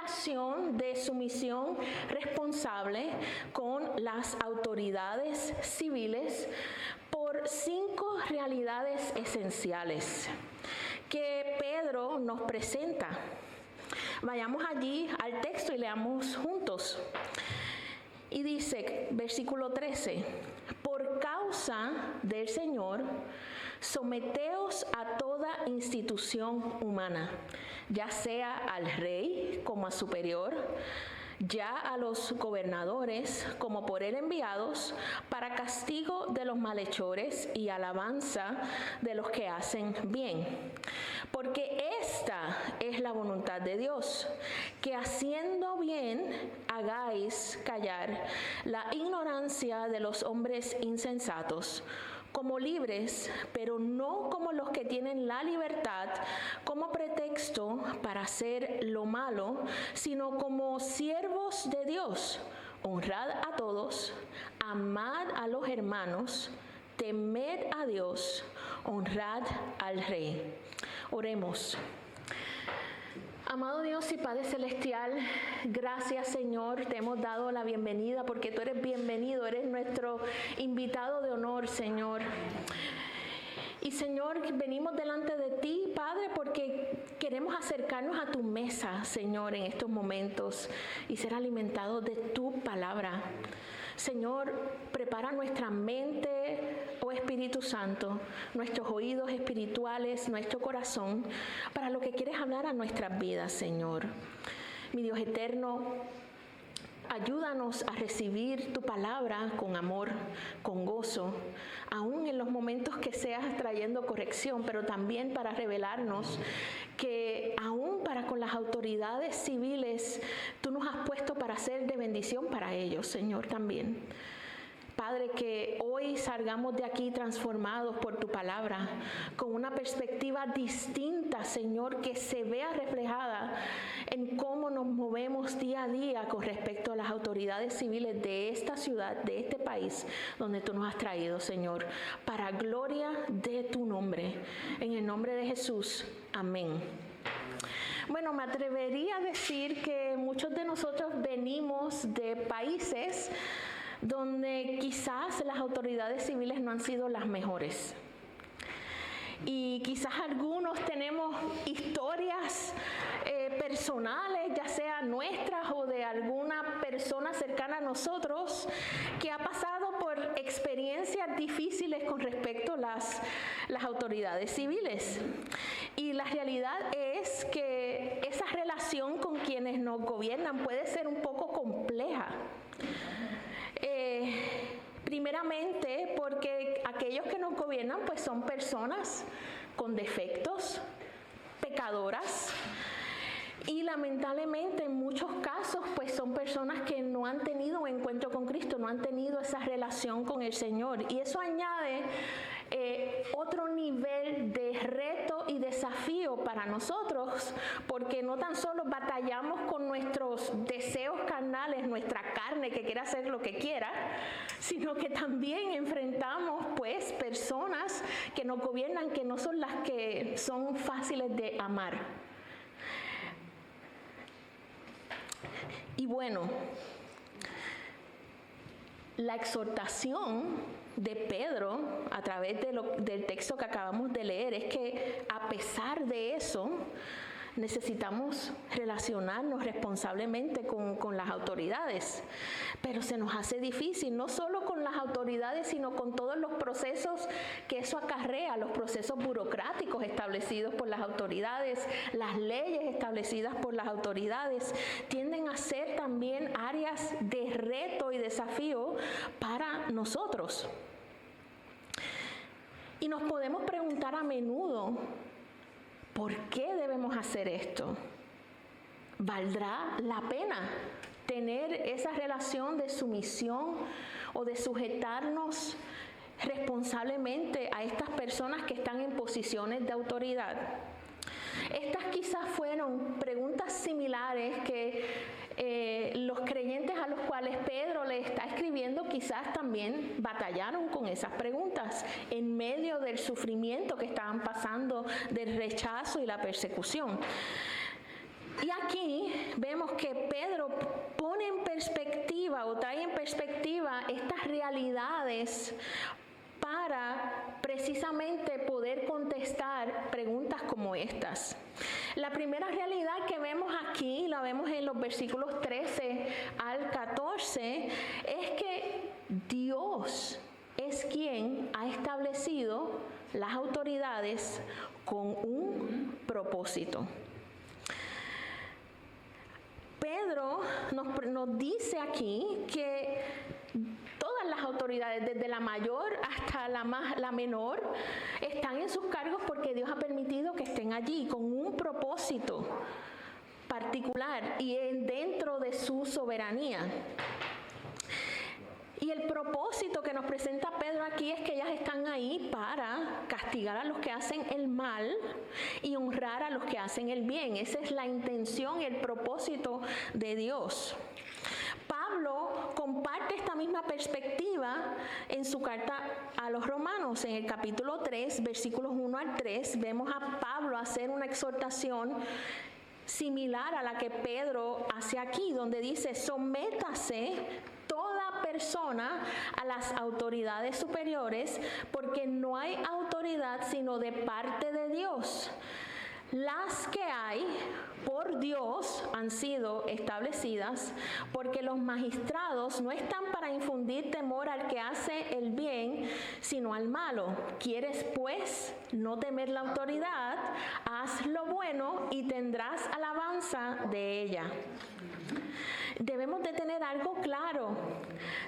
relación de sumisión responsable con las autoridades civiles por 5 realidades esenciales que Pedro nos presenta. Vayamos allí al texto y leamos juntos. Y dice, versículo 13, por causa del Señor, someteos a toda institución humana, ya sea al rey como a superior, ya a los gobernadores como por él enviados, para castigo de los malhechores y alabanza de los que hacen bien. Porque esta es la voluntad de Dios, que haciendo bien hagáis callar la ignorancia de los hombres insensatos, como libres, pero no como los que tienen la libertad como pretexto para hacer lo malo, sino como siervos de Dios. Honrad a todos, amad a los hermanos, temed a Dios, honrad al Rey. Oremos. Amado Dios y Padre Celestial, gracias Señor, te hemos dado la bienvenida porque tú eres bienvenido, eres nuestro invitado de honor, Señor. Y Señor, venimos delante de ti, Padre, porque queremos acercarnos a tu mesa, Señor, en estos momentos y ser alimentados de tu palabra. Señor, prepara nuestra mente, oh Espíritu Santo, nuestros oídos espirituales, nuestro corazón, para lo que quieres hablar a nuestras vidas, Señor. Mi Dios eterno, ayúdanos a recibir tu palabra con amor, con gozo, aún en los momentos que seas trayendo corrección, pero también para revelarnos que aún para con las autoridades civiles, tú nos has puesto para ser de bendición para ellos, Señor, también. Padre, que hoy salgamos de aquí transformados por tu palabra, con una perspectiva distinta, Señor, que se vea reflejada en cómo nos movemos día a día con respecto a las autoridades civiles de esta ciudad, de este país, donde tú nos has traído, Señor, para gloria de tu nombre. En el nombre de Jesús, amén. Bueno, me atrevería a decir que muchos de nosotros venimos de países donde quizás las autoridades civiles no han sido las mejores. Y quizás algunos tenemos historias personales, ya sea nuestras o de alguna persona cercana a nosotros, que ha pasado por experiencias difíciles con respecto a las autoridades civiles. Y la realidad es que esa relación con quienes nos gobiernan puede ser un poco compleja. Primeramente porque aquellos que nos gobiernan pues son personas con defectos, pecadoras, y lamentablemente en muchos casos pues son personas que no han tenido un encuentro con Cristo, no han tenido esa relación con el Señor, y eso añade otro nivel de reto y desafío para nosotros, porque no tan solo batallamos con nuestros deseos carnales, nuestra carne que quiere hacer lo que quiera, sino que también enfrentamos pues personas que nos gobiernan, que no son las que son fáciles de amar. Y bueno, la exhortación de Pedro a través del texto que acabamos de leer es que a pesar de eso necesitamos relacionarnos responsablemente con las autoridades, pero se nos hace difícil, no solo con las autoridades, sino con todos los procesos que eso acarrea, los procesos burocráticos establecidos por las autoridades, las leyes establecidas por las autoridades, tienden a ser también áreas de reto y desafío para nosotros. Y nos podemos preguntar a menudo, ¿por qué debemos hacer esto? ¿Valdrá la pena tener esa relación de sumisión o de sujetarnos responsablemente a estas personas que están en posiciones de autoridad? Estas quizás fueron preguntas similares que los creyentes a los cuales Pedro le está escribiendo quizás también batallaron con esas preguntas en medio del sufrimiento que estaban pasando, del rechazo y la persecución. Y aquí vemos que Pedro pone en perspectiva o trae en perspectiva estas realidades para precisamente poder contestar preguntas como estas. La primera realidad que vemos aquí, la vemos en los versículos 13 al 14, es que Dios es quien ha establecido las autoridades con un propósito. Pedro nos dice aquí que todas las autoridades, desde la mayor hasta la menor, están en sus cargos porque Dios ha permitido que estén allí con un propósito particular y dentro de su soberanía. Y el propósito que nos presenta Pedro aquí es que ellas están ahí para castigar a los que hacen el mal y honrar a los que hacen el bien. Esa es la intención y el propósito de Dios. Pablo comparte esta misma perspectiva en su carta a los Romanos. En el capítulo 3, versículos 1 al 3, vemos a Pablo hacer una exhortación similar a la que Pedro hace aquí, donde dice: sométase toda persona a las autoridades superiores, porque no hay autoridad sino de parte de Dios. Las que hay por Dios han sido establecidas, porque los magistrados no están para infundir temor al que hace el bien, sino al malo. ¿Quieres pues no temer la autoridad? Haz lo bueno y tendrás alabanza de ella. Debemos de tener algo claro.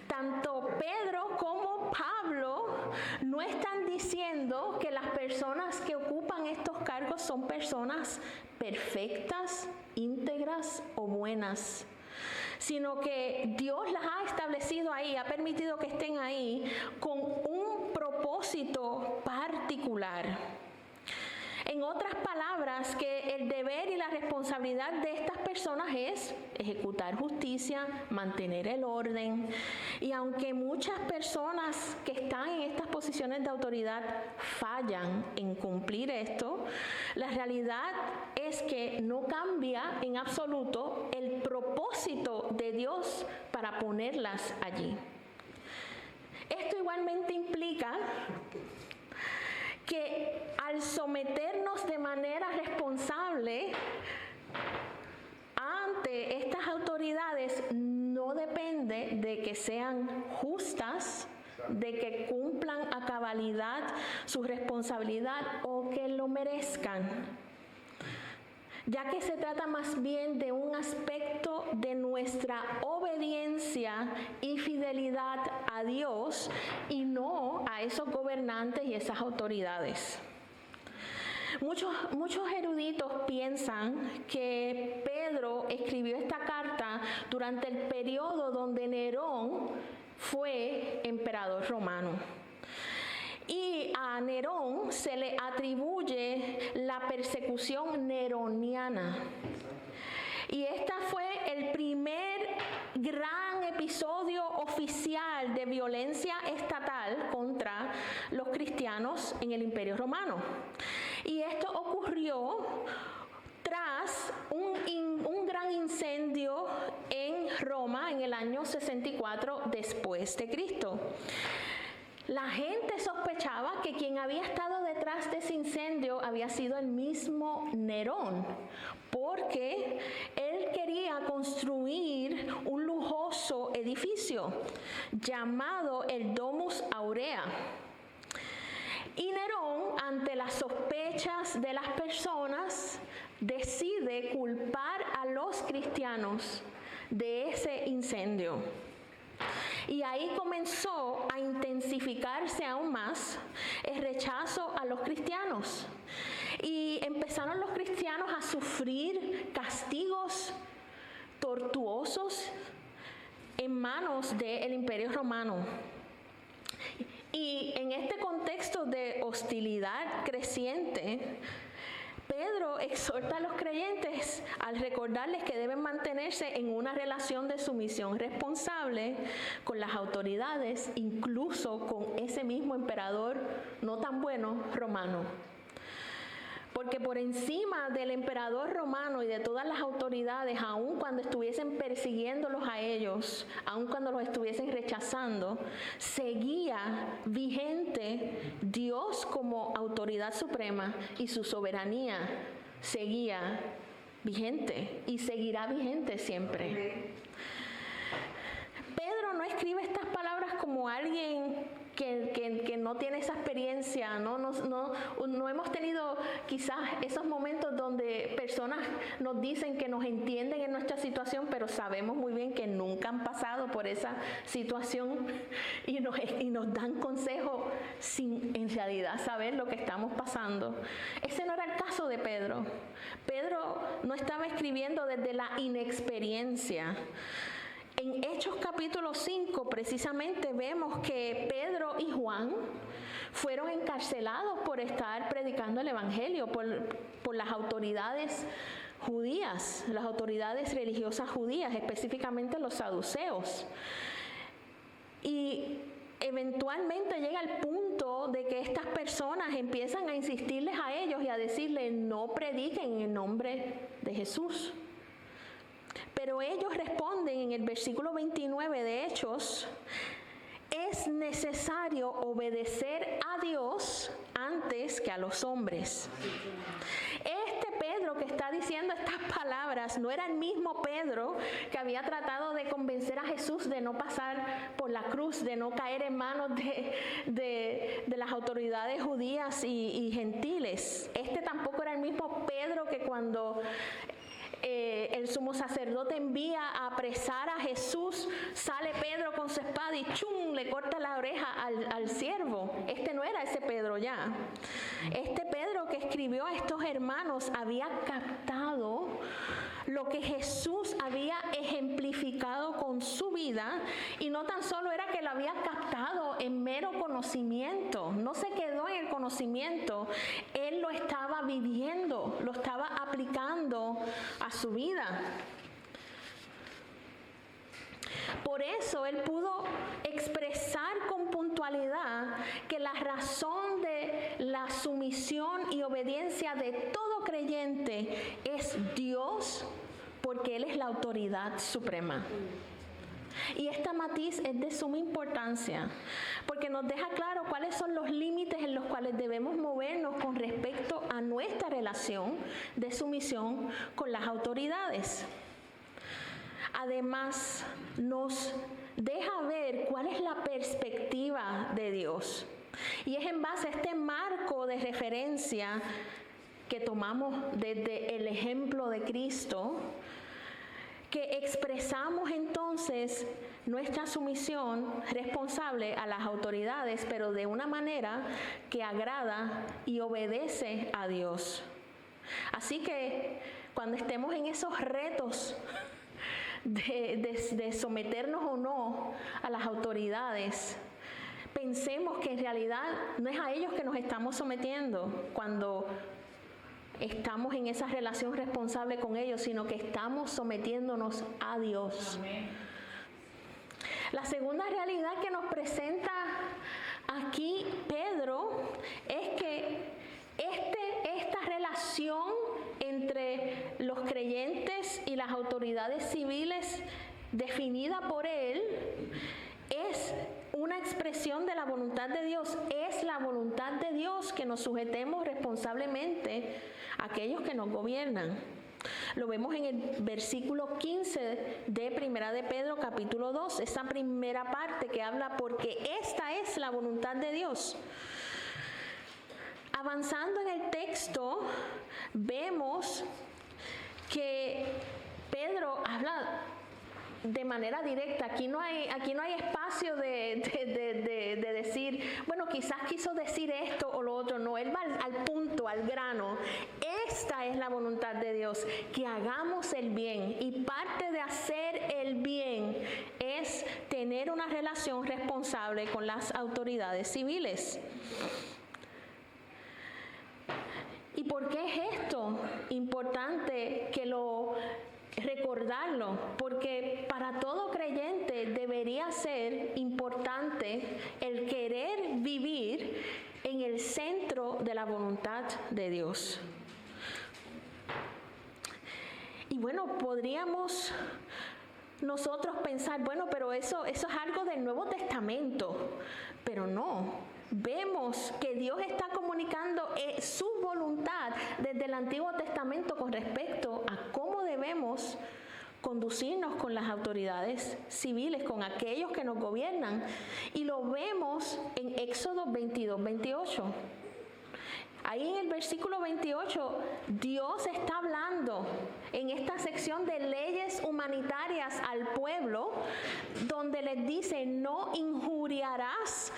Tanto Pedro como Pablo no están diciendo que las personas que ocupan estos cargos son personas perfectas, íntegras o buenas, sino que Dios las ha establecido ahí, ha permitido que estén ahí con un propósito particular. En otras palabras, que el deber y la responsabilidad de estas personas es ejecutar justicia, mantener el orden. Y aunque muchas personas que están en estas posiciones de autoridad fallan en cumplir esto, la realidad es que no cambia en absoluto el propósito de Dios para ponerlas allí. Esto igualmente implica que al someternos de manera responsable ante estas autoridades, no depende de que sean justas, de que cumplan a cabalidad su responsabilidad o que lo merezcan, ya que se trata más bien de un aspecto de nuestra obediencia y fidelidad a Dios y no a esos gobernantes y esas autoridades. Muchos eruditos piensan que Pedro escribió esta carta durante el periodo donde Nerón fue emperador romano. Y a Nerón se le atribuye la persecución neroniana. Y este fue el primer gran episodio oficial de violencia estatal contra los cristianos en el Imperio Romano. Y esto ocurrió tras un gran incendio en Roma en el año 64 después de Cristo. La gente sospechaba que quien había estado detrás de ese incendio había sido el mismo Nerón, porque él quería construir un lujoso edificio llamado el Domus Aurea. Y Nerón, ante las sospechas de las personas, decide culpar a los cristianos de ese incendio. Y ahí comenzó a intensificarse aún más el rechazo a los cristianos. Y empezaron los cristianos a sufrir castigos tortuosos en manos del Imperio Romano. Y en este contexto de hostilidad creciente, Pedro exhorta a los creyentes al recordarles que deben mantenerse en una relación de sumisión responsable con las autoridades, incluso con ese mismo emperador no tan bueno romano. Porque por encima del emperador romano y de todas las autoridades, aun cuando estuviesen persiguiéndolos a ellos, aun cuando los estuviesen rechazando, seguía vigente Dios como autoridad suprema y su soberanía seguía vigente y seguirá vigente siempre. Pedro no escribe estas palabras como alguien que no tiene esa experiencia, no hemos tenido quizás esos momentos donde personas nos dicen que nos entienden en nuestra situación, pero sabemos muy bien que nunca han pasado por esa situación y nos dan consejo sin en realidad saber lo que estamos pasando. Ese no era el caso de Pedro. Pedro no estaba escribiendo desde la inexperiencia. En Hechos capítulo 5 precisamente vemos que Pedro y Juan fueron encarcelados por estar predicando el evangelio por las autoridades judías, las autoridades religiosas judías, específicamente los saduceos. Y eventualmente llega el punto de que estas personas empiezan a insistirles a ellos y a decirles: no prediquen en el nombre de Jesús. Pero ellos responden en el versículo 29 de Hechos: es necesario obedecer a Dios antes que a los hombres. Este Pedro que está diciendo estas palabras no era el mismo Pedro que había tratado de convencer a Jesús de no pasar por la cruz, de no caer en manos de las autoridades judías y gentiles. Este tampoco era el mismo Pedro que cuando el sumo sacerdote envía a apresar a Jesús, sale Pedro con su espada y ¡chum!, le corta la oreja al siervo. Este no era ese Pedro ya. Este Pedro que escribió a estos hermanos había captado lo que Jesús había ejemplificado con su vida, y no tan solo era que lo había captado en mero conocimiento, no se quedó en el conocimiento, él lo estaba viviendo, lo estaba aplicando a su vida. Por eso él pudo expresar con puntualidad que la razón de la sumisión y obediencia de todo creyente es Dios, porque Él es la autoridad suprema. Y esta matiz es de suma importancia, porque nos deja claro cuáles son los límites en los cuales debemos movernos con respecto a nuestra relación de sumisión con las autoridades. Además, nos deja ver cuál es la perspectiva de Dios. Y es en base a este marco de referencia que tomamos desde el ejemplo de Cristo, que expresamos entonces nuestra sumisión responsable a las autoridades, pero de una manera que agrada y obedece a Dios. Así que cuando estemos en esos retos de someternos o no a las autoridades, pensemos que en realidad no es a ellos que nos estamos sometiendo cuando estamos en esa relación responsable con ellos, sino que estamos sometiéndonos a Dios. Amén. La segunda realidad que nos presenta aquí Pedro es que esta relación entre los creyentes y las autoridades civiles definida por él es una expresión de la voluntad de Dios. Es la voluntad de Dios que nos sujetemos responsablemente a aquellos que nos gobiernan. Lo vemos en el versículo 15 de Primera de Pedro capítulo 2, esa primera parte que habla porque esta es la voluntad de Dios. Avanzando en el texto, vemos que Pedro habla de manera directa. Aquí no hay espacio de decir, bueno, quizás quiso decir esto o lo otro. No, él va al punto, al grano. Esta es la voluntad de Dios, que hagamos el bien. Y parte de hacer el bien es tener una relación responsable con las autoridades civiles. ¿Y por qué es esto importante que recordarlo? Porque para todo creyente debería ser importante el querer vivir en el centro de la voluntad de Dios. Y bueno, podríamos nosotros pensar, bueno, pero eso es algo del Nuevo Testamento. Pero no, vemos que Dios está comunicando su voluntad desde el Antiguo Testamento con respecto a cómo debemos conducirnos con las autoridades civiles, con aquellos que nos gobiernan. Y lo vemos en Éxodo 22, 28. Ahí en el versículo 28, Dios está hablando en esta sección de leyes humanitarias al pueblo, donde les dice: no injuriarás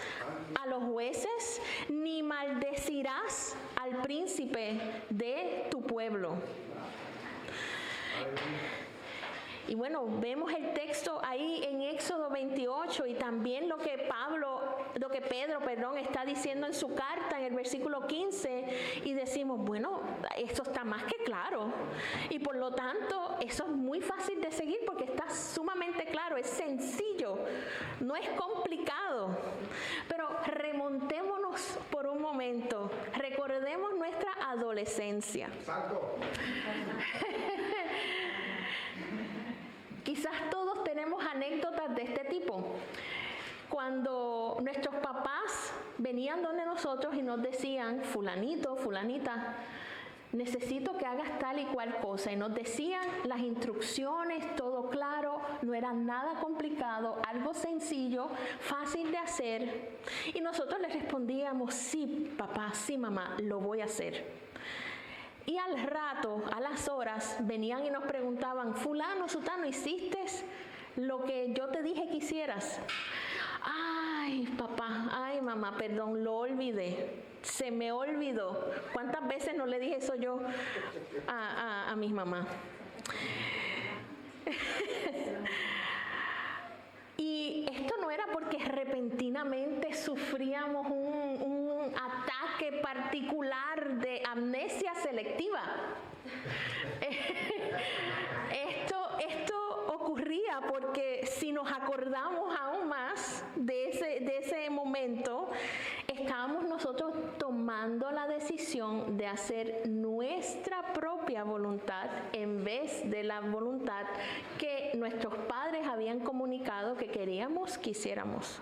a los jueces, ni maldecirás al príncipe de tu pueblo. Y bueno, vemos el texto ahí en Éxodo 28 y también lo que Pedro está diciendo en su carta en el versículo 15, y decimos, bueno, esto está más que claro. Y por lo tanto, eso es muy fácil de seguir porque está sumamente claro, es sencillo, no es complicado. Pero remontémonos por un momento, recordemos nuestra adolescencia. Exacto. Quizás todos tenemos anécdotas de este tipo. Cuando nuestros papás venían donde nosotros y nos decían: fulanito, fulanita, necesito que hagas tal y cual cosa. Y nos decían las instrucciones, todo claro, no era nada complicado, algo sencillo, fácil de hacer. Y nosotros les respondíamos: sí, papá, sí, mamá, lo voy a hacer. Y al rato, a las horas, venían y nos preguntaban: fulano, sutano, ¿hiciste lo que yo te dije que hicieras? Ay, papá, ay, mamá, perdón, lo olvidé, se me olvidó. ¿Cuántas veces no le dije eso yo a mi mamá? Y esto no era porque repentinamente sufríamos un ataque particular de amnesia selectiva. Esto ocurría porque si nos acordamos aún más de ese momento, estábamos nosotros tomando la decisión de hacer nuestra propia voluntad en vez de la voluntad que nuestros padres habían comunicado que queríamos que hiciéramos.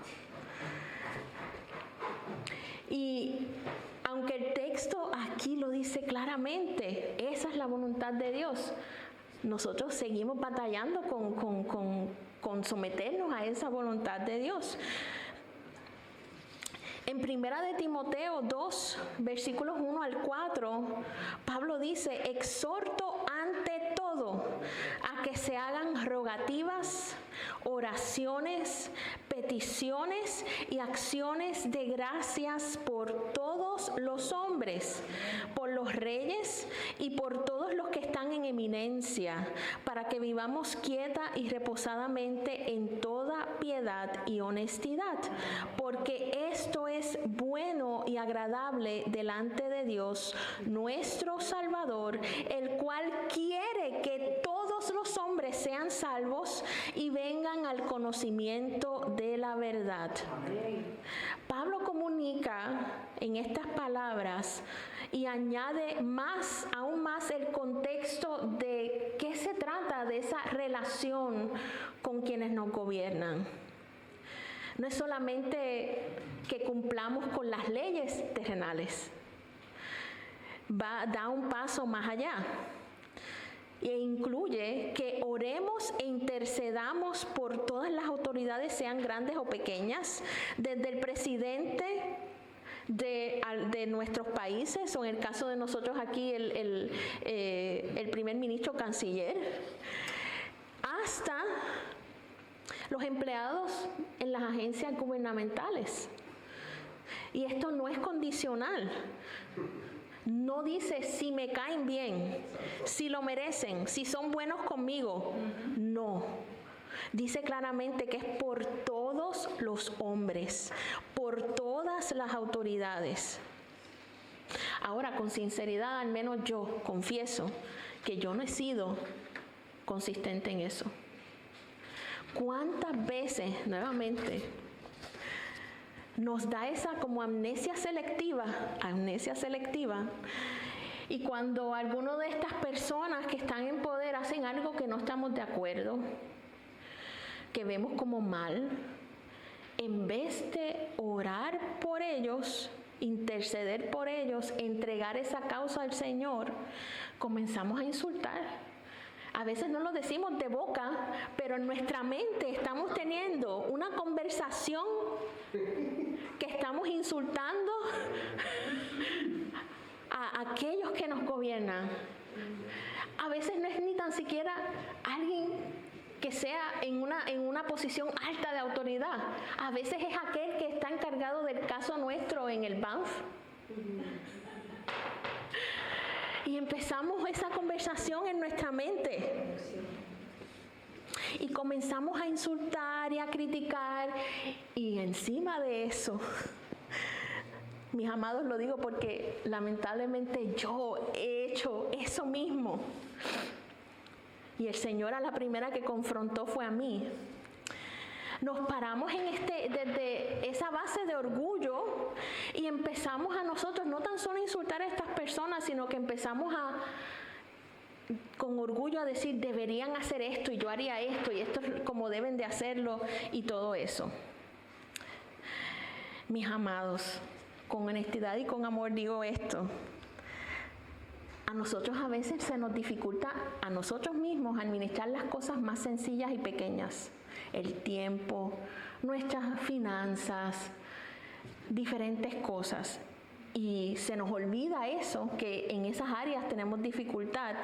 Y aunque el texto aquí lo dice claramente, esa es la voluntad de Dios, nosotros seguimos batallando con someternos a esa voluntad de Dios. En 1 de Timoteo 2, versículos 1 al 4, Pablo dice: exhorto ante todo a que se hagan rogativas, oraciones, peticiones y acciones de gracias por todos los hombres, por los reyes y por todos los que están en eminencia, para que vivamos quieta y reposadamente en toda piedad y honestidad, porque esto es bueno y agradable delante de Dios, nuestro Salvador, el cual quiere que todos los hombres sean salvos y vengan al conocimiento de la verdad. Pablo comunica en estas palabras y añade aún más el contexto de qué se trata de esa relación con quienes nos gobiernan. No es solamente que cumplamos con las leyes terrenales, da un paso más allá. E incluye que oremos e intercedamos por todas las autoridades, sean grandes o pequeñas, desde el presidente de nuestros países, o en el caso de nosotros aquí el primer ministro canciller, hasta los empleados en las agencias gubernamentales. Y esto no es condicional. No dice si me caen bien, si lo merecen, si son buenos conmigo. No. Dice claramente que es por todos los hombres, por todas las autoridades. Ahora, con sinceridad, al menos yo confieso que yo no he sido consistente en eso. ¿Cuántas veces, nuevamente, nos da esa como amnesia selectiva, Y cuando alguno de estas personas que están en poder hacen algo que no estamos de acuerdo, que vemos como mal, en vez de orar por ellos, interceder por ellos, entregar esa causa al Señor, comenzamos a insultar. A veces no lo decimos de boca, pero en nuestra mente estamos teniendo una conversación que estamos insultando a aquellos que nos gobiernan. A veces no es ni tan siquiera alguien que sea en una posición alta de autoridad. A veces es aquel que está encargado del caso nuestro en el BANF. Y empezamos esa conversación en nuestra mente. Y comenzamos a insultar y a criticar. Y encima de eso, mis amados, lo digo porque lamentablemente yo he hecho eso mismo. Y el Señor a la primera que confrontó fue a mí. Nos paramos desde esa base de orgullo y empezamos a nosotros no tan solo insultar a estas personas, sino que empezamos con orgullo a decir, deberían hacer esto y yo haría esto y esto es como deben de hacerlo y todo eso. Mis amados, con honestidad y con amor digo esto. A nosotros a veces se nos dificulta a nosotros mismos administrar las cosas más sencillas y pequeñas. El tiempo, nuestras finanzas, diferentes cosas. Y se nos olvida eso, que en esas áreas tenemos dificultad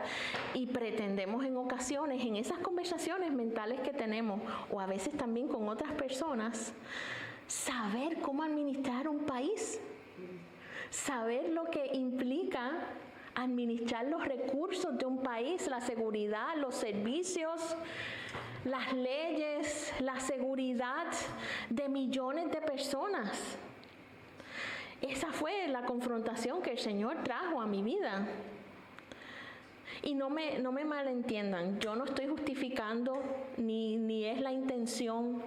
y pretendemos en ocasiones, en esas conversaciones mentales que tenemos, o a veces también con otras personas, saber cómo administrar un país, saber lo que implica administrar los recursos de un país, la seguridad, los servicios, las leyes, la seguridad de millones de personas. Esa fue la confrontación que el Señor trajo a mi vida. Y no me malentiendan, yo no estoy justificando ni es la intención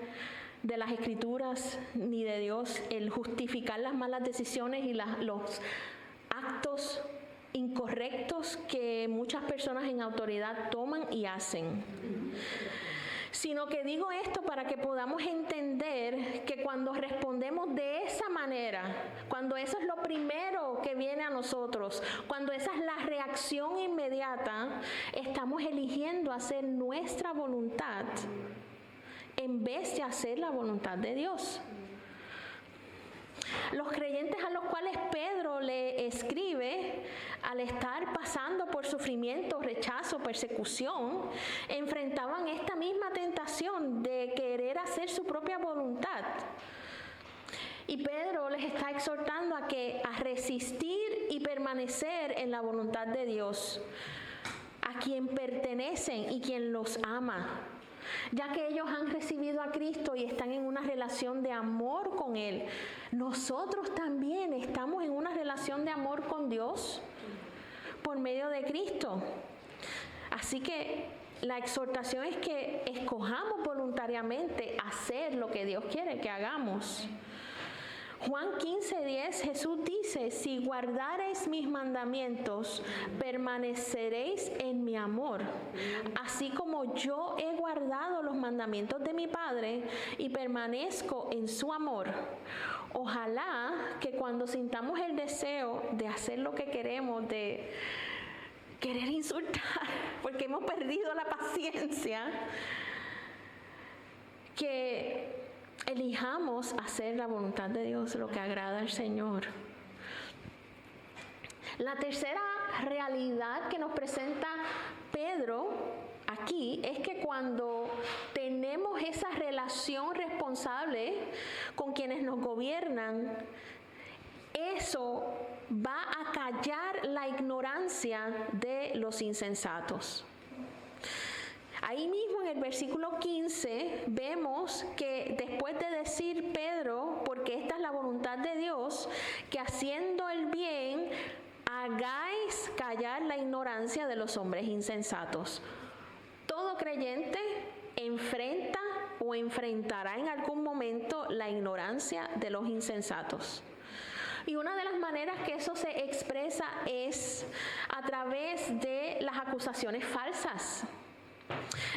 de las Escrituras ni de Dios el justificar las malas decisiones y los actos incorrectos que muchas personas en autoridad toman y hacen. Sino que digo esto para que podamos entender que cuando respondemos de esa manera, cuando eso es lo primero que viene a nosotros, cuando esa es la reacción inmediata, estamos eligiendo hacer nuestra voluntad en vez de hacer la voluntad de Dios. Los creyentes a los cuales Pedro le escribe, al estar pasando por sufrimiento, rechazo, persecución, enfrentaban esta misma tentación de querer hacer su propia voluntad. Y Pedro les está exhortando a resistir y permanecer en la voluntad de Dios, a quien pertenecen y quien los ama. Ya que ellos han recibido a Cristo y están en una relación de amor con Él, nosotros también estamos en una relación de amor con Dios por medio de Cristo. Así que la exhortación es que escojamos voluntariamente hacer lo que Dios quiere que hagamos. Juan 15:10, Jesús dice, si guardareis mis mandamientos, permaneceréis en mi amor, así como yo he guardado los mandamientos de mi Padre y permanezco en su amor. Ojalá que cuando sintamos el deseo de hacer lo que queremos, de querer insultar, porque hemos perdido la paciencia, que elijamos hacer la voluntad de Dios, lo que agrada al Señor. La tercera realidad que nos presenta Pedro aquí es que cuando tenemos esa relación responsable con quienes nos gobiernan, eso va a callar la ignorancia de los insensatos. Ahí mismo en el versículo 15 vemos que después de decir Pedro, porque esta es la voluntad de Dios, que haciendo el bien hagáis callar la ignorancia de los hombres insensatos. Todo creyente enfrenta o enfrentará en algún momento la ignorancia de los insensatos. Y una de las maneras que eso se expresa es a través de las acusaciones falsas.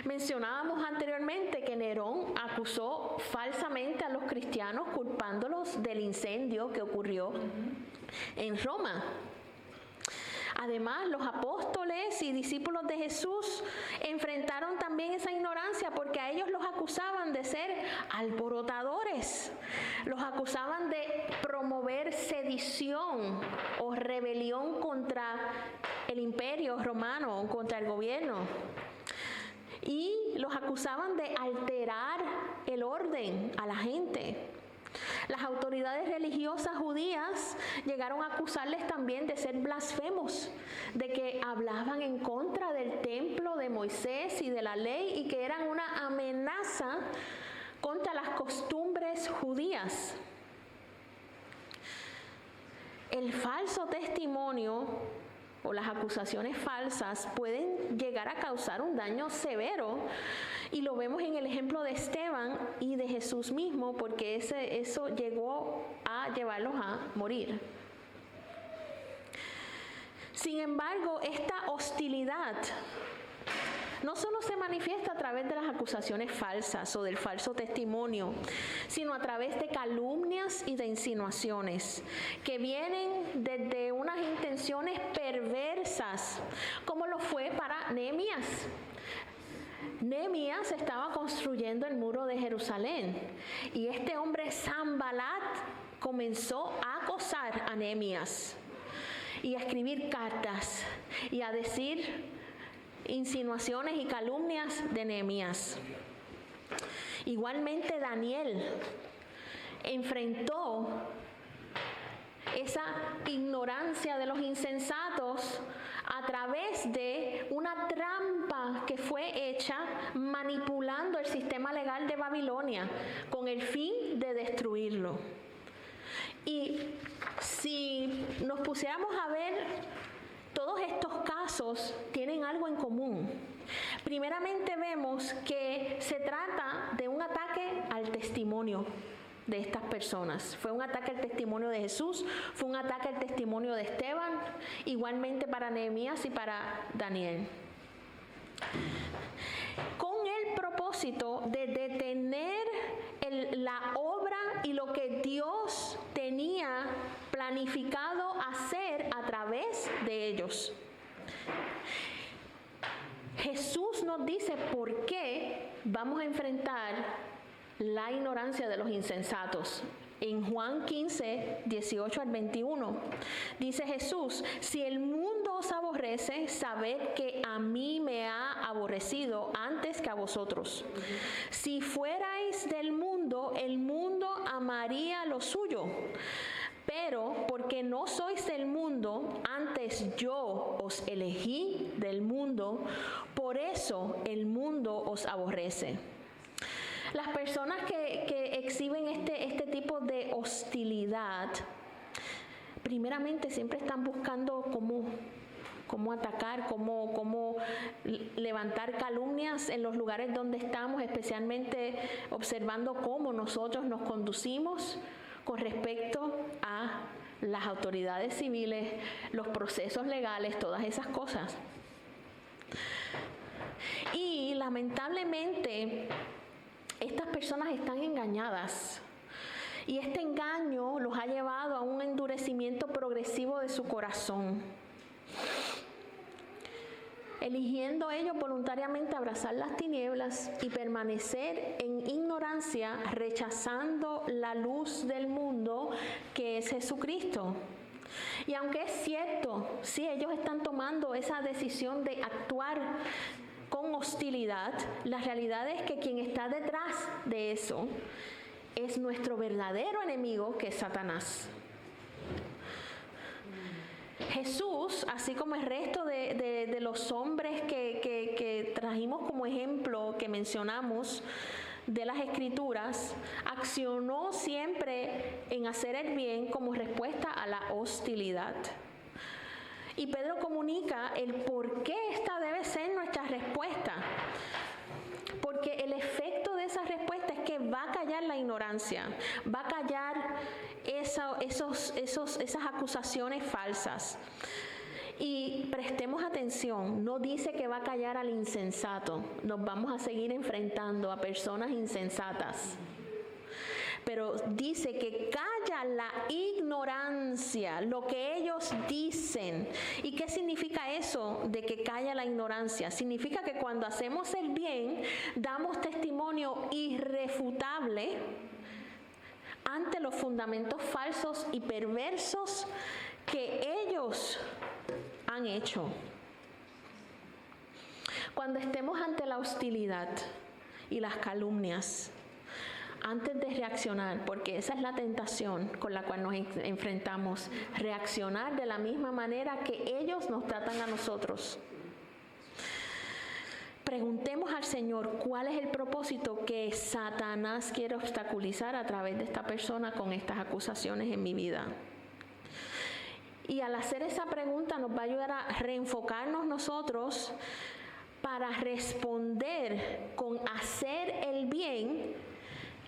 Mencionábamos anteriormente que Nerón acusó falsamente a los cristianos culpándolos del incendio que ocurrió en Roma. Además, los apóstoles y discípulos de Jesús enfrentaron también esa ignorancia porque a ellos los acusaban de ser alborotadores, los acusaban de promover sedición o rebelión contra el imperio romano, contra el gobierno. Y los acusaban de alterar el orden a la gente. Las autoridades religiosas judías llegaron a acusarles también de ser blasfemos, de que hablaban en contra del templo de Moisés y de la ley y que eran una amenaza contra las costumbres judías. El falso testimonio o las acusaciones falsas pueden llegar a causar un daño severo, y lo vemos en el ejemplo de Esteban y de Jesús mismo, porque eso llegó a llevarlos a morir. Sin embargo, esta hostilidad no solo se manifiesta a través de las acusaciones falsas o del falso testimonio, sino a través de calumnias y de insinuaciones que vienen desde unas intenciones perversas, como lo fue para Nehemías. Nehemías estaba construyendo el muro de Jerusalén y este hombre Sanbalat comenzó a acosar a Nehemías y a escribir cartas y a decir insinuaciones y calumnias de Nehemías. Igualmente Daniel enfrentó esa ignorancia de los insensatos a través de una trampa que fue hecha manipulando el sistema legal de Babilonia con el fin de destruirlo. Y si nos pusiéramos a ver, todos estos casos tienen algo en común. Primeramente vemos que se trata de un ataque al testimonio de estas personas. Fue un ataque al testimonio de Jesús, fue un ataque al testimonio de Esteban, igualmente para Nehemías y para Daniel. Con el propósito de detener la obra y lo que Dios tenía planificado hacer a través de ellos. Jesús nos dice por qué vamos a enfrentar la ignorancia de los insensatos. En Juan 15, 18 al 21, dice Jesús: si el mundo os aborrece, sabed que a mí me ha aborrecido antes que a vosotros. Si fuerais del mundo, el mundo amaría lo suyo. Pero porque no sois del mundo, antes yo os elegí del mundo, por eso el mundo os aborrece. Las personas que exhiben este tipo de hostilidad, primeramente siempre están buscando cómo atacar, cómo levantar calumnias en los lugares donde estamos, especialmente observando cómo nosotros nos conducimos con respecto a las autoridades civiles, los procesos legales, todas esas cosas. Y lamentablemente estas personas están engañadas y este engaño los ha llevado a un endurecimiento progresivo de su corazón, eligiendo ellos voluntariamente abrazar las tinieblas y permanecer en ignorancia, rechazando la luz del mundo que es Jesucristo. Y aunque es cierto, sí, ellos están tomando esa decisión de actuar con hostilidad, la realidad es que quien está detrás de eso es nuestro verdadero enemigo, que es Satanás. Jesús, así como el resto de los hombres que trajimos como ejemplo, que mencionamos de las Escrituras, accionó siempre en hacer el bien como respuesta a la hostilidad. Y Pedro comunica el por qué esta debe ser nuestra respuesta. Porque el efecto de esa respuesta es que va a callar la ignorancia, va a callar esas acusaciones falsas. Y prestemos atención, no dice que va a callar al insensato. Nos vamos a seguir enfrentando a personas insensatas. Pero dice que calla la ignorancia, lo que ellos dicen. ¿Y qué significa eso de que calla la ignorancia? Significa que cuando hacemos el bien, damos testimonio irrefutable ante los fundamentos falsos y perversos que ellos han hecho. Cuando estemos ante la hostilidad y las calumnias, antes de reaccionar, porque esa es la tentación con la cual nos enfrentamos, reaccionar de la misma manera que ellos nos tratan a nosotros. Preguntemos al Señor cuál es el propósito que Satanás quiere obstaculizar a través de esta persona con estas acusaciones en mi vida. Y al hacer esa pregunta nos va a ayudar a reenfocarnos nosotros para responder con hacer el bien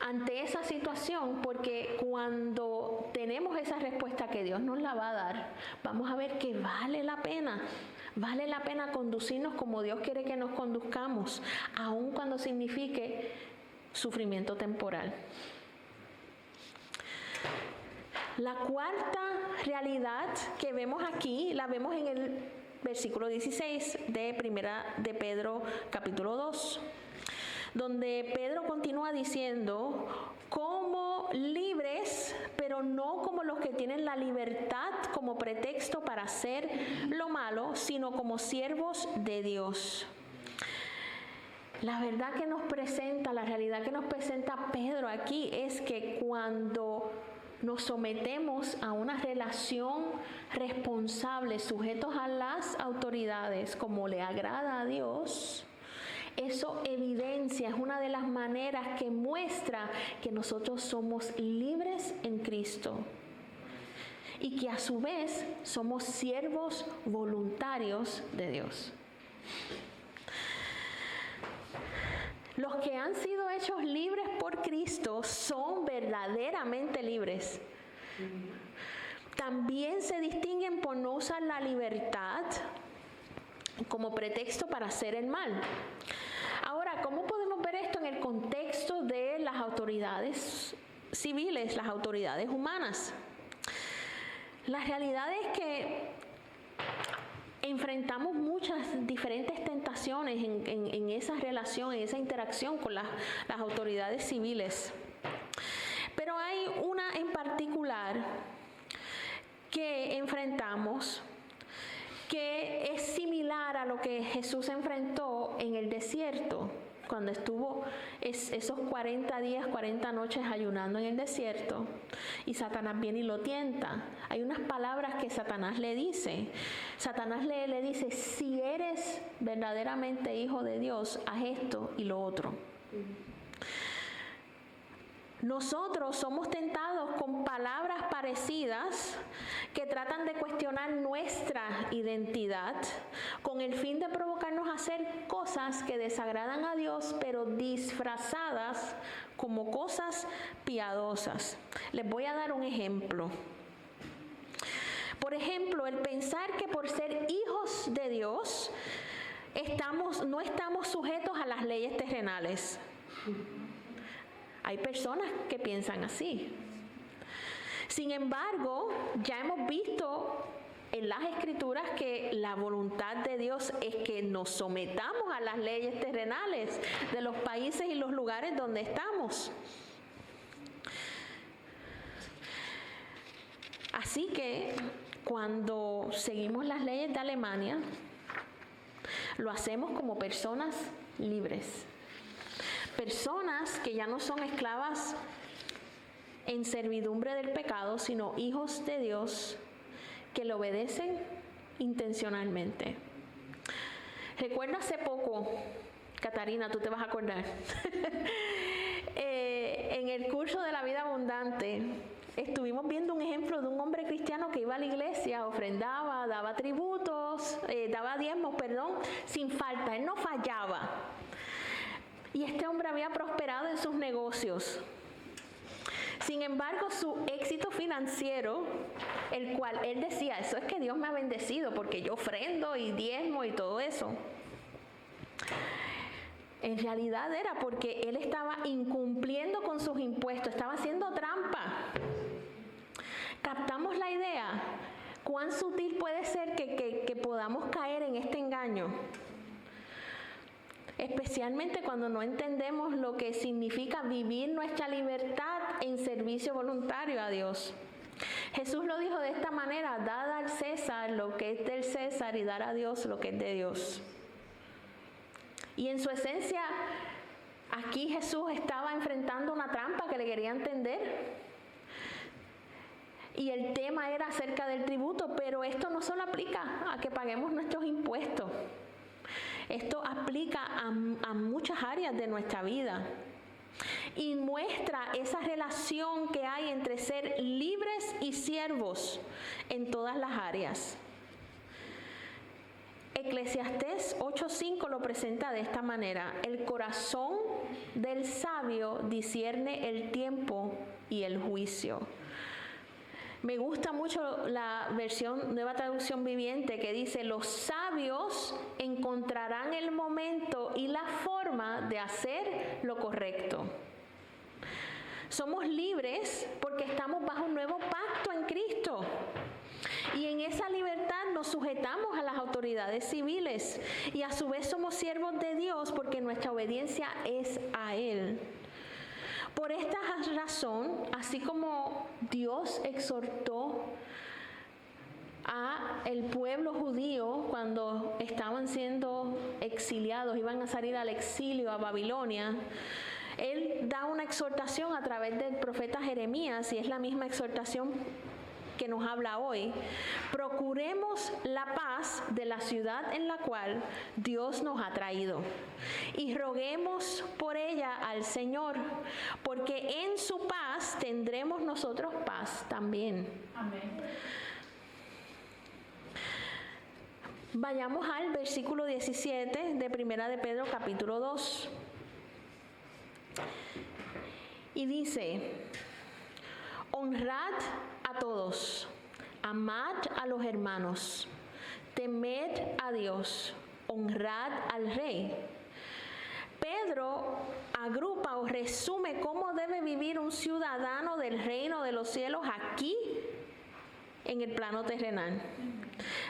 ante esa situación, porque cuando tenemos esa respuesta que Dios nos la va a dar, vamos a ver que vale la pena conducirnos como Dios quiere que nos conduzcamos, aun cuando signifique sufrimiento temporal. La cuarta realidad que vemos aquí, la vemos en el versículo 16 de Pedro capítulo 2. Donde Pedro continúa diciendo, como libres, pero no como los que tienen la libertad como pretexto para hacer lo malo, sino como siervos de Dios. La verdad que nos presenta, la realidad que nos presenta Pedro aquí es que cuando nos sometemos a una relación responsable, sujetos a las autoridades, como le agrada a Dios, eso evidencia, es una de las maneras que muestra que nosotros somos libres en Cristo y que a su vez somos siervos voluntarios de Dios. Los que han sido hechos libres por Cristo son verdaderamente libres. También se distinguen por no usar la libertad como pretexto para hacer el mal. Ahora, ¿cómo podemos ver esto en el contexto de las autoridades civiles, las autoridades humanas? La realidad es que enfrentamos muchas diferentes tentaciones en esa relación, en esa interacción con las autoridades civiles. Pero hay una en particular que enfrentamos que es similar a lo que Jesús enfrentó en el desierto, cuando estuvo esos 40 días, 40 noches ayunando en el desierto, y Satanás viene y lo tienta. Hay unas palabras que Satanás le dice. Satanás le dice, si eres verdaderamente hijo de Dios, haz esto y lo otro. Nosotros somos tentados con palabras parecidas que tratan de cuestionar nuestra identidad con el fin de provocarnos a hacer cosas que desagradan a Dios, pero disfrazadas como cosas piadosas. Les voy a dar un ejemplo. Por ejemplo, el pensar que por ser hijos de Dios no estamos sujetos a las leyes terrenales. Hay personas que piensan así. Sin embargo, ya hemos visto en las Escrituras que la voluntad de Dios es que nos sometamos a las leyes terrenales de los países y los lugares donde estamos. Así que cuando seguimos las leyes de Alemania, lo hacemos como personas libres. Personas que ya no son esclavas en servidumbre del pecado, sino hijos de Dios que le obedecen intencionalmente. Recuerdo hace poco, Catarina, tú te vas a acordar, en el curso de la vida abundante, estuvimos viendo un ejemplo de un hombre cristiano que iba a la iglesia, ofrendaba, daba tributos, daba diezmos, sin falta, él no fallaba. Y este hombre había prosperado en sus negocios. Sin embargo, su éxito financiero, el cual él decía, eso es que Dios me ha bendecido porque yo ofrendo y diezmo y todo eso. En realidad era porque él estaba incumpliendo con sus impuestos, estaba haciendo trampa. ¿Captamos la idea? ¿Cuán sutil puede ser que podamos caer en este engaño? Especialmente cuando no entendemos lo que significa vivir nuestra libertad en servicio voluntario a Dios. Jesús lo dijo de esta manera: dad al César lo que es del César y dar a Dios lo que es de Dios. Y en su esencia, aquí Jesús estaba enfrentando una trampa que le querían tender. Y el tema era acerca del tributo, pero esto no solo aplica a que paguemos nuestros impuestos. Esto aplica a muchas áreas de nuestra vida. Y muestra esa relación que hay entre ser libres y siervos en todas las áreas. Eclesiastés 8:5 lo presenta de esta manera: el corazón del sabio discierne el tiempo y el juicio. Me gusta mucho la versión Nueva Traducción Viviente que dice: los sabios encontrarán el momento y la forma de hacer lo correcto. Somos libres porque estamos bajo un nuevo pacto en Cristo. Y en esa libertad nos sujetamos a las autoridades civiles. Y a su vez somos siervos de Dios porque nuestra obediencia es a Él. Por esta razón, así como Dios exhortó a el pueblo judío cuando estaban siendo exiliados, iban a salir al exilio a Babilonia, Él da una exhortación a través del profeta Jeremías, y es la misma exhortación que nos habla hoy. Procuremos la paz de la ciudad en la cual Dios nos ha traído y roguemos por ella al Señor, porque en su paz tendremos nosotros paz también. Amén. Vayamos al versículo 17 de Primera de Pedro capítulo 2. Y dice: honrad a todos, amad a los hermanos, temed a Dios, honrad al Rey. Pedro agrupa o resume cómo debe vivir un ciudadano del reino de los cielos aquí en el plano terrenal,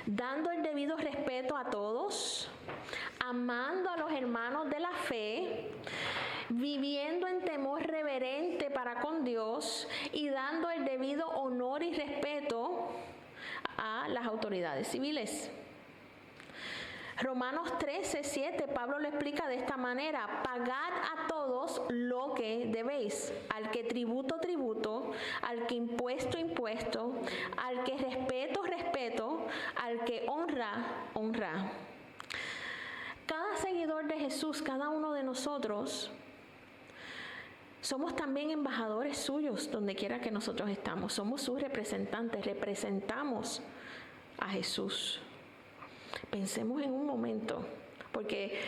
dando el debido respeto a todos, amando a los hermanos de la fe, viviendo en temor reverente para con Dios y dando el debido honor y respeto a las autoridades civiles. Romanos 13:7, Pablo lo explica de esta manera: pagad a todos lo que debéis, al que tributo, tributo, al que impuesto, impuesto, al que respeto, respeto, al que honra, honra. Cada seguidor de Jesús, cada uno de nosotros, somos también embajadores suyos donde quiera que nosotros estamos. Somos sus representantes, representamos a Jesús. Pensemos en un momento, porque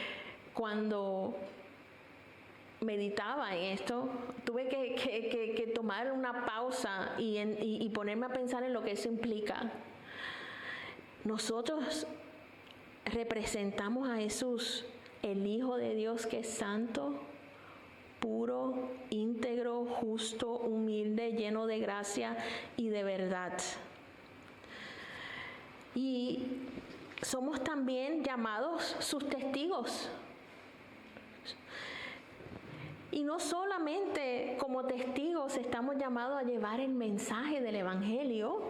cuando meditaba en esto, tuve que tomar una pausa y ponerme a pensar en lo que eso implica. Nosotros representamos a Jesús, el Hijo de Dios que es santo, puro, íntegro, justo, humilde, lleno de gracia y de verdad. Y somos también llamados sus testigos. Y no solamente como testigos estamos llamados a llevar el mensaje del Evangelio,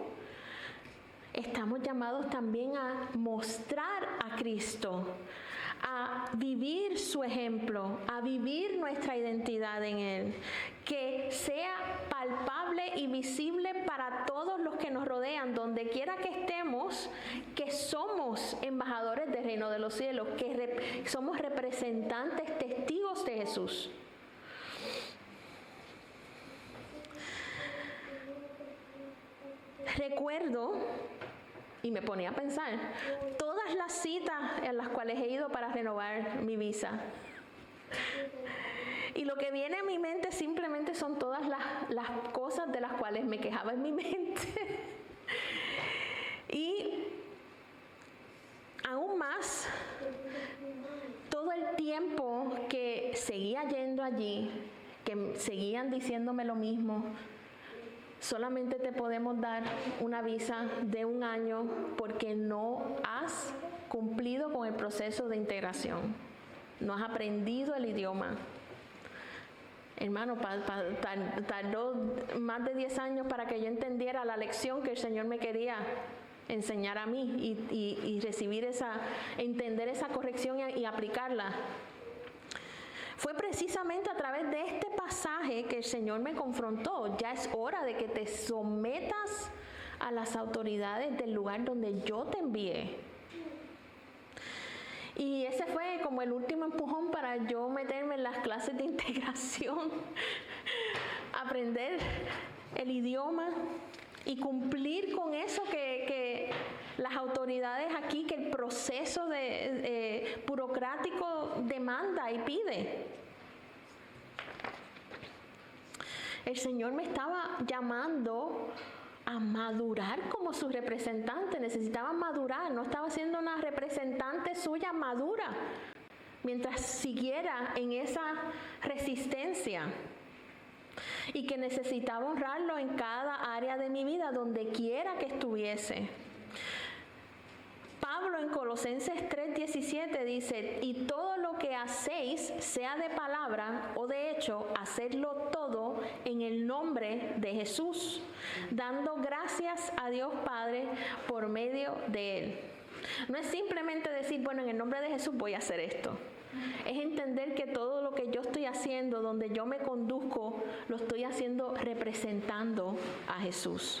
estamos llamados también a mostrar a Cristo, a vivir su ejemplo, a vivir nuestra identidad en Él, que sea palpable y visible para todos los que nos rodean, donde quiera que estemos, que somos embajadores del reino de los cielos, que somos representantes, testigos de Jesús. Recuerdo, y me ponía a pensar, todas las citas en las cuales he ido para renovar mi visa. Y lo que viene a mi mente simplemente son todas las cosas de las cuales me quejaba en mi mente. Y aún más, todo el tiempo que seguía yendo allí, que seguían diciéndome lo mismo, solamente te podemos dar una visa de 1 año porque no has cumplido con el proceso de integración. No has aprendido el idioma. Hermano, tardó más de 10 años para que yo entendiera la lección que el Señor me quería enseñar a mí y recibir entender esa corrección y aplicarla. Fue precisamente a través de este pasaje que el Señor me confrontó. Ya es hora de que te sometas a las autoridades del lugar donde yo te envié. Y ese fue como el último empujón para yo meterme en las clases de integración, aprender el idioma y cumplir con eso que las autoridades aquí, que el proceso burocrático demanda y pide. El Señor me estaba llamando a madurar como su representante. Necesitaba madurar, no estaba siendo una representante suya madura mientras siguiera en esa resistencia, y que necesitaba honrarlo en cada área de mi vida, donde quiera que estuviese. Pablo en Colosenses 3:17 dice: y todo lo que hacéis, sea de palabra o de hecho, hacedlo todo en el nombre de Jesús, dando gracias a Dios Padre por medio de Él. No es simplemente decir, bueno, en el nombre de Jesús voy a hacer esto. Es entender que todo lo que yo estoy haciendo, donde yo me conduzco, lo estoy haciendo representando a Jesús.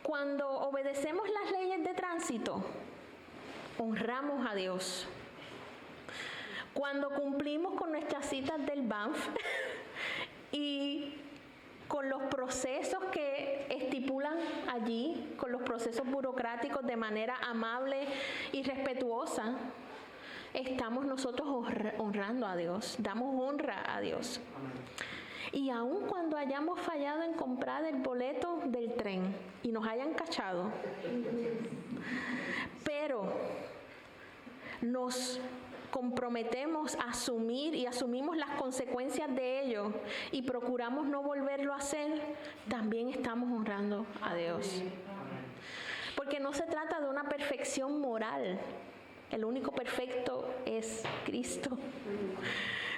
Cuando obedecemos las leyes de tránsito, honramos a Dios. Cuando cumplimos con nuestras citas del BANF y con los procesos que estipulan allí, con los procesos burocráticos de manera amable y respetuosa, estamos nosotros honrando a Dios, damos honra a Dios. Y aun cuando hayamos fallado en comprar el boleto del tren y nos hayan cachado, pero nos comprometemos a asumir y asumimos las consecuencias de ello y procuramos no volverlo a hacer, también estamos honrando a Dios. Porque no se trata de una perfección moral, el único perfecto es Cristo,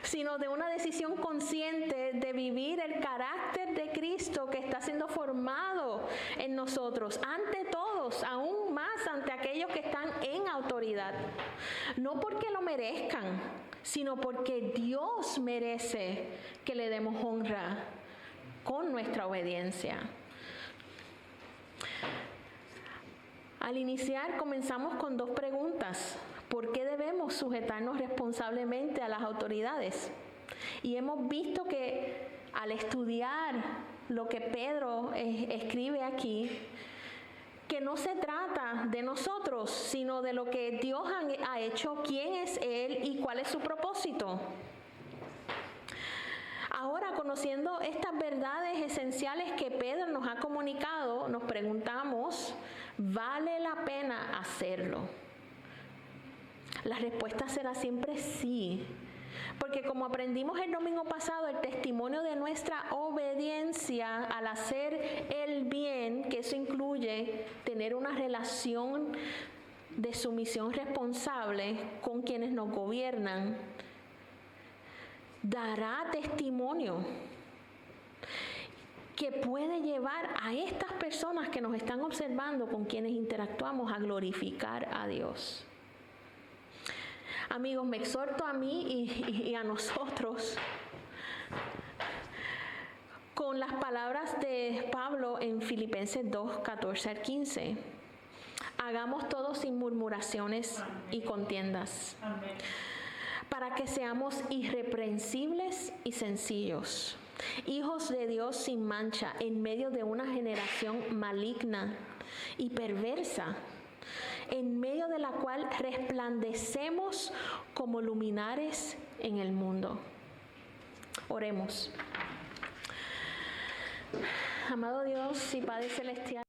sino de una decisión consciente de vivir el carácter de Cristo que está siendo formado en nosotros, ante todos, aún más ante aquellos que están en autoridad. No porque lo merezcan, sino porque Dios merece que le demos honra con nuestra obediencia. Al iniciar, comenzamos con 2 preguntas. ¿Por qué debemos sujetarnos responsablemente a las autoridades? Y hemos visto que al estudiar lo que Pedro escribe aquí, que no se trata de nosotros, sino de lo que Dios ha hecho, quién es Él y cuál es su propósito. Ahora, conociendo estas verdades esenciales que Pedro nos ha comunicado, nos preguntamos, ¿vale la pena hacerlo? La respuesta será siempre sí, porque como aprendimos el domingo pasado, el testimonio de nuestra obediencia al hacer el bien, que eso incluye tener una relación de sumisión responsable con quienes nos gobiernan, dará testimonio que puede llevar a estas personas que nos están observando, con quienes interactuamos, a glorificar a Dios. Amigos, me exhorto a mí y a nosotros con las palabras de Pablo en Filipenses 2, 14 al 15. Hagamos todo sin murmuraciones y contiendas, para que seamos irreprensibles y sencillos, hijos de Dios sin mancha, en medio de una generación maligna y perversa, en medio de la cual resplandecemos como luminares en el mundo. Oremos. Amado Dios y Padre Celestial,